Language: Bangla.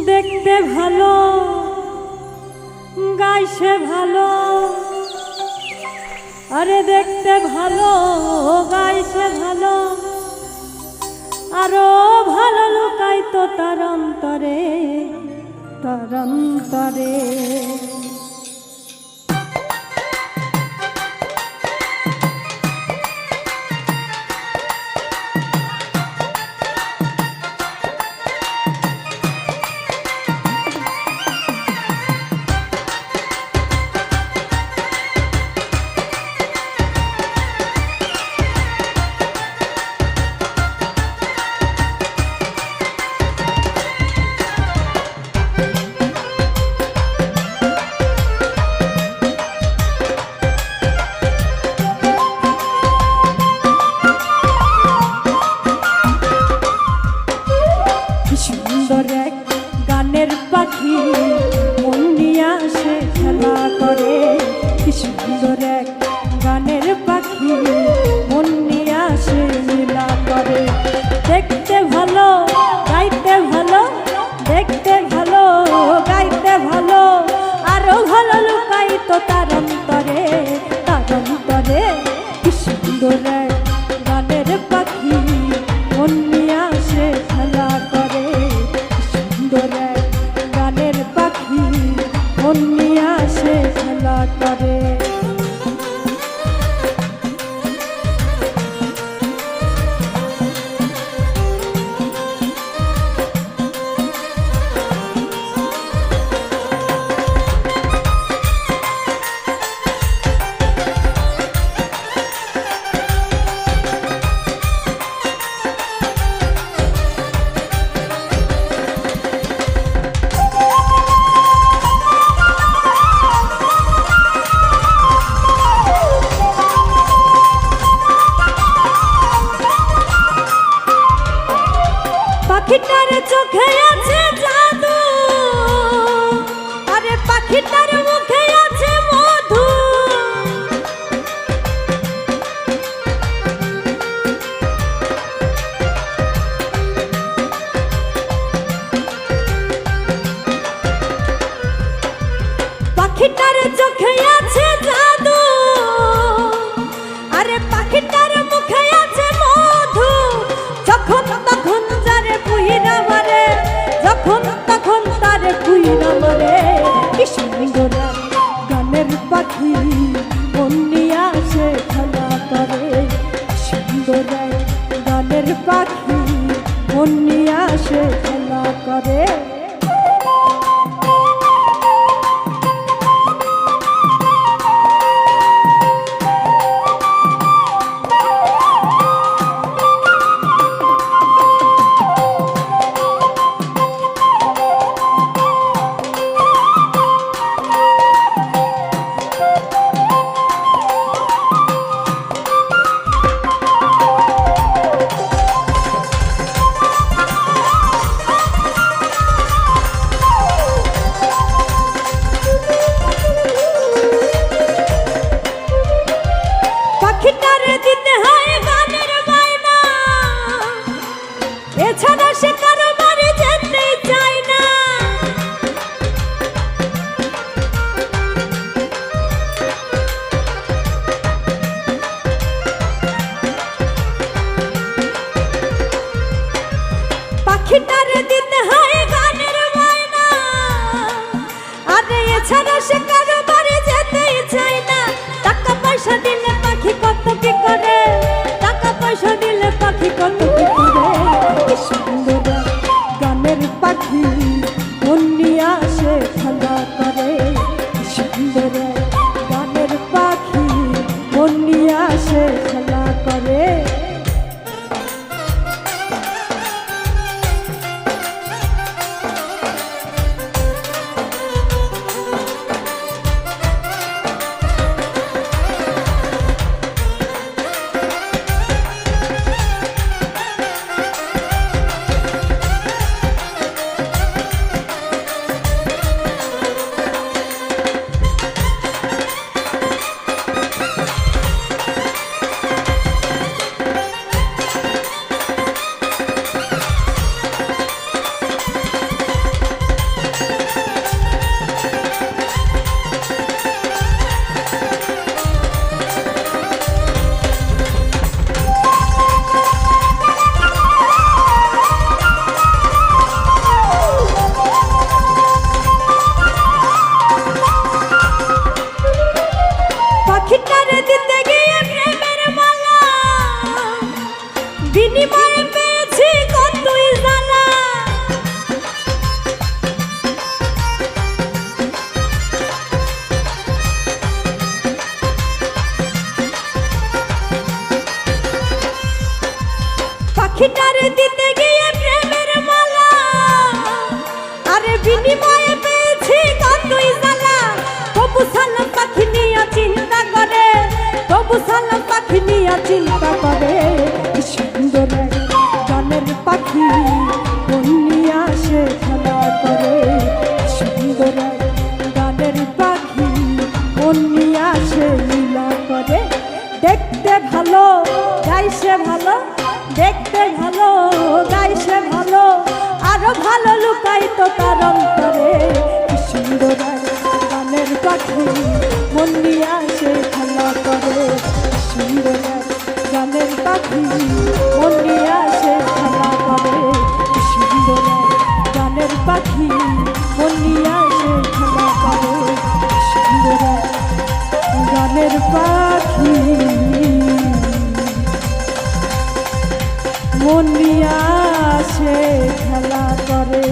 দেখতে ভালো গাইছে ভালো, আরে দেখতে ভালো গাইছে ভালো, আরো ভালো লুকাইতো তার অন্তরে, তার অন্তরে। সুন্দর এক গানের পাখি মন নিয়ে আসে খেলা করে, কি সুন্দর এক গানের পাখি মন নিয়ে আসে লীলা করে। দেখতে ভালো গাইতে ভালো, দেখতে ভালো গাইতে ভালো, আরো ভালো লুকাইতো তার অন্তরে, তার অন্তরে। কি সুন্দর এক গানের পাখি মন নিয়ে আসে খেলা করে, সুন্দর এক গানের পাখি মন নিয়ে আসে খেলা করে। পাখিটার চোখে আছে জাদু, আরে পাখিটার মুখে আছে মধু, পাখিটার চোখে আছে জাদু, আরে পাখিটার মুখে আছে মধু। যখন তখন যারে পুইরা মারে, যখন তখন তারে পুইরা মারে। কি সুন্দর গানের পাখি মন নিয়ে আসে খেলা করে, সুন্দর গানের পাখি মন নিয়ে আসে খেলা করে। পাখিটারে দিতে হয় গানের বায়না, এছাড়া সে কারো বাড়ি যেতেই চায় না। পাখিটারে দিতে হয় গানের বায়না, আরে এছাড়া সে কারো বাড়ি যেতেই চায় না। টাকা পয়সা দিলে পাখি কত কি করে, টাকা পয়সা দিলে পাখি কত কি করে। কি সুন্দর গানের পাখি মন নিয়ে আসে খেলা করে, সুন্দর গানের পাখি মন নিয়ে আসে খেলা করে। না চিন্তা করে। কি সুন্দর এক গানের পাখি মন নিয়ে আসে খেলা করে। কি সুন্দর এক গানের পাখি মন নিয়ে আসে লীলা করে। দেখতে ভালো গাইছে ভালো, দেখতে ভালো গাইছে ভালো, আরো ভালো লুকাই তো তার অন্তরে। কি সুন্দর এক গানের পাখি মন নিয়ে আসে খেলা করে। কি সুন্দর এক গানের পাখি মন নিয়ে আসে খেলা করে। কি সুন্দর এক গানের পাখি মন নিয়ে আসে খেলা করে। কি সুন্দর এক গানের পাখি মন নিয়ে আসে খেলা করে।